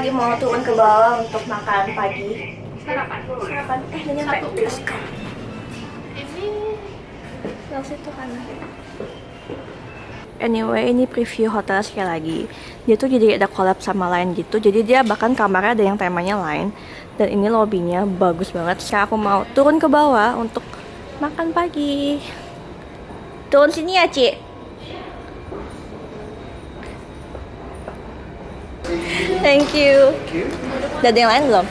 lagi mau turun ke bawah untuk makan pagi. Sarapan. Udah nyampe. Let's go. Ini situ kan. Anyway, ini preview hotel sekali lagi. Dia tuh jadi ada collab sama lain gitu. Jadi dia bahkan kamarnya ada yang temanya lain. Dan ini lobbynya bagus banget. Sekarang aku mau turun ke bawah untuk makan pagi. Turun sini ya, Ci. Thank you. Udah ada yang lain belum?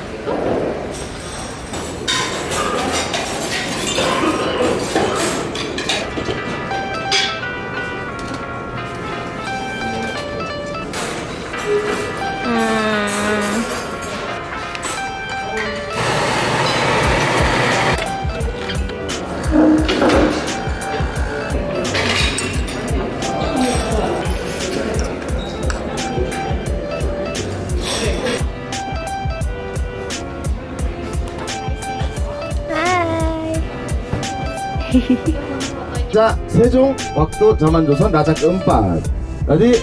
자, 세종 waktu zaman Joseon raja keempat. Tadi,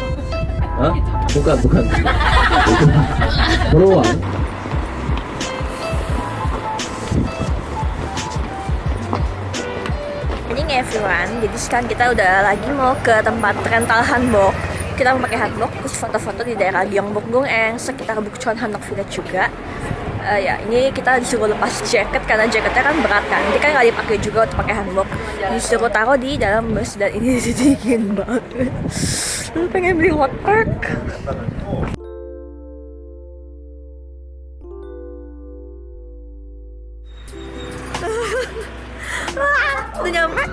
bukan. Beruang. Morning everyone, jadi sekarang kita udah lagi mau ke tempat rental hanbok. Kita mau pakai hanbok, terus foto-foto di daerah Gyeongbokgung sekitar Bukchon Hanok Village juga. Ya, ini kita disuruh lepas jaket karena jaketnya kan berat kan. Jadi kan nggak dipakai juga untuk pakai hanbok. Disuruh taruh di dalam bus dan ini dingin banget. Lu pengen beli hot pack? Udah nyampe.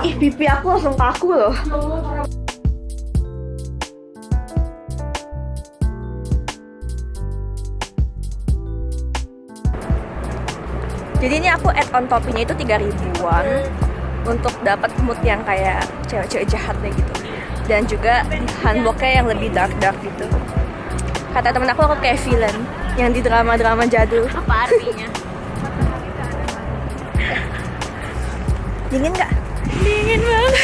Ih, pipi aku langsung kaku loh. Jadi ini aku add on toppingnya itu 3.000-an untuk dapat mood yang kayak cewek-cewek jahatnya gitu. Dan juga hanboknya yang lebih dark gitu. Kata temen aku kayak villain yang di drama-drama jadul. Apa artinya? Dingin nggak? Dingin banget.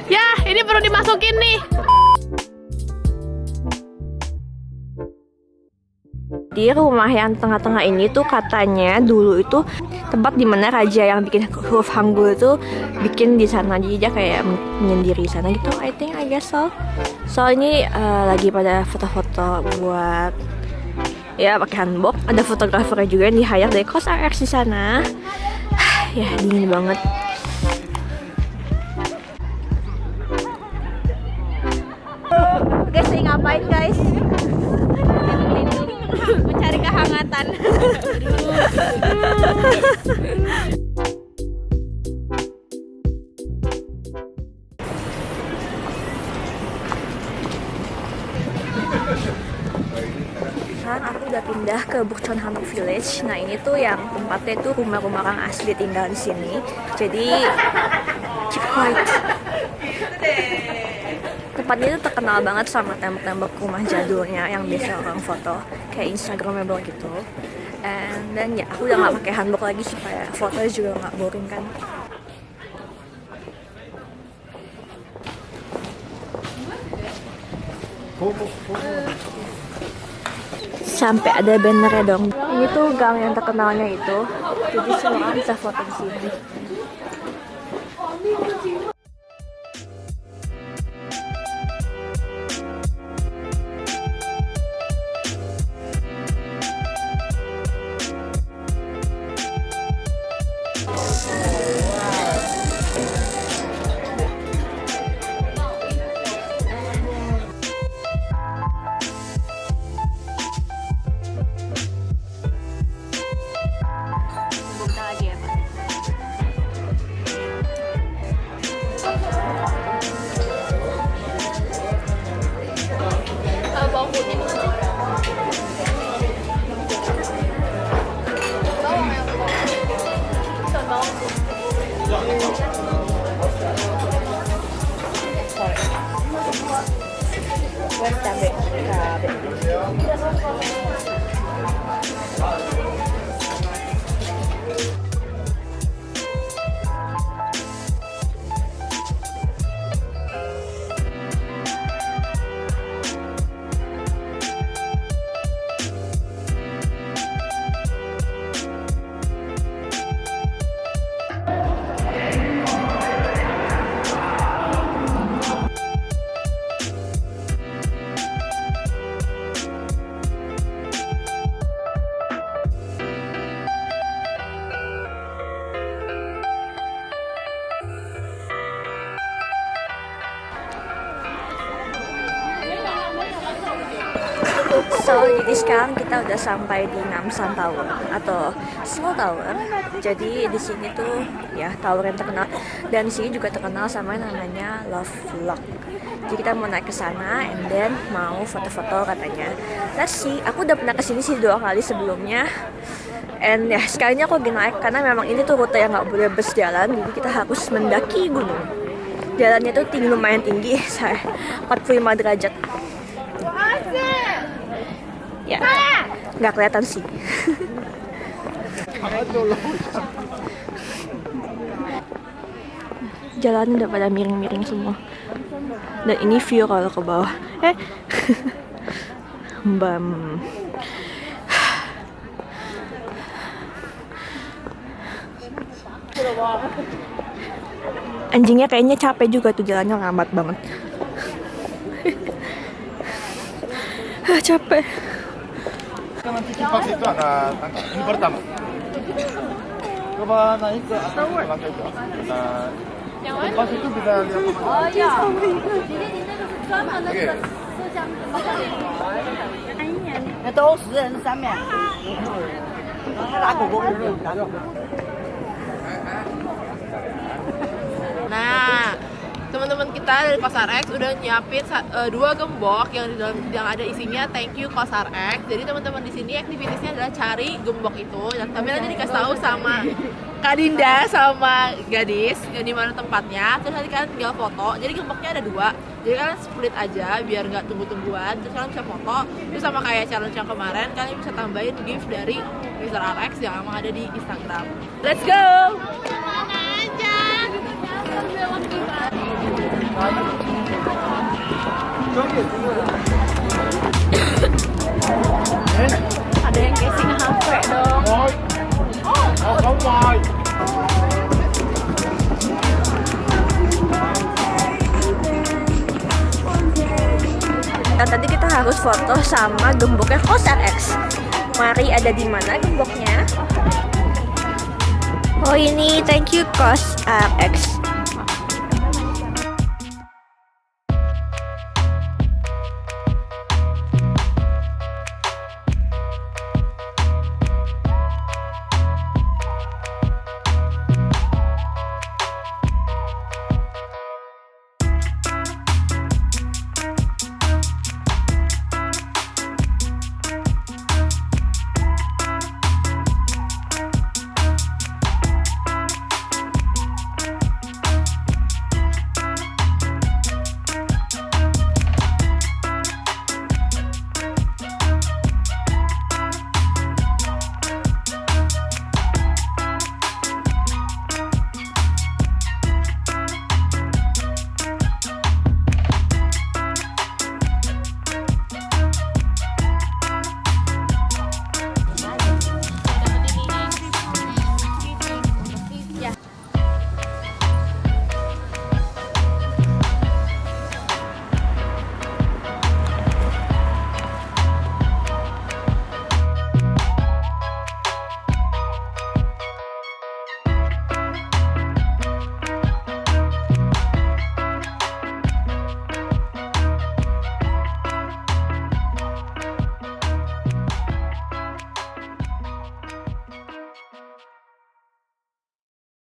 Ya, ini perlu dimasukin nih. Di rumah yang tengah-tengah ini tuh katanya dulu itu tempat dimana raja yang bikin huruf Hangul itu bikin di sana, jadi dia kayak menyendiri di sana gitu. I guess so. So ini lagi pada foto-foto buat ya pakai hanbok. Ada fotografernya juga yang di-hire dari CosRX di sana. Ya dingin banget. Guys, ngapain guys? Mencari kehangatan. Sekarang aku udah pindah ke Bukchon Hanok Village. Nah ini tuh yang tempatnya tuh rumah-rumah orang asli tinggal di sini. Jadi keep quiet. Tempatnya itu terkenal banget sama tembok-tembok rumah jadulnya yang biasa orang foto kayak instagramable gitu. Dan ya aku udah nggak pakai hanbok lagi supaya fotonya juga nggak boring kan. Sampai ada bannernya dong. Ini tuh gang yang terkenalnya itu. Jadi semua orang bisa foto di sini. So, jadi sekarang kita udah sampai di Namsan Tower atau Seoul Tower. Jadi di sini tuh ya tower yang terkenal, dan di sini juga terkenal sama yang namanya Love Vlog. Jadi kita mau naik ke sana and then mau foto-foto katanya. Let's see. Aku udah pernah kesini sih 2 kali sebelumnya. And ya sekalinya aku lagi naik karena memang ini tuh rute yang nggak boleh bus jalan, jadi kita harus mendaki gunung. Jalannya tuh tinggi, lumayan tinggi, 45 derajat. Ya, nggak kelihatan sih. Jalan udah pada miring-miring semua. Dan ini view kalau ke bawah. Bam. Anjingnya kayaknya capek juga tuh, jalannya lambat banget. Capek. Pas itu ada ini pertama. Coba naik ke atas lantai itu. Nah, pas itu bisa lihat. Oh iya. Nah, teman-teman kita dari Kosar X udah nyiapin 2 gembok yang di dalam yang ada isinya thank you Kosar X. Jadi teman-teman di sini aktivitasnya adalah cari gembok itu, dan tapi nanti dikasih tahu sama Kak Dinda sama Gadis di mana tempatnya. Terus nanti kalian tinggal foto. Jadi gemboknya ada 2. Jadi kalian split aja biar nggak tunggu-tungguan. Terus kalian bisa foto. Terus sama kayak challenge yang kemarin, kalian bisa tambahin gift dari Mr. RX yang emang ada di Instagram. Let's go! Ada yang casing HP dong. Không mời. Nah, tadi kita harus foto sama gemboknya Kosar X. Mari, ada di mana gemboknya? Oh ini, thank you Kosar X.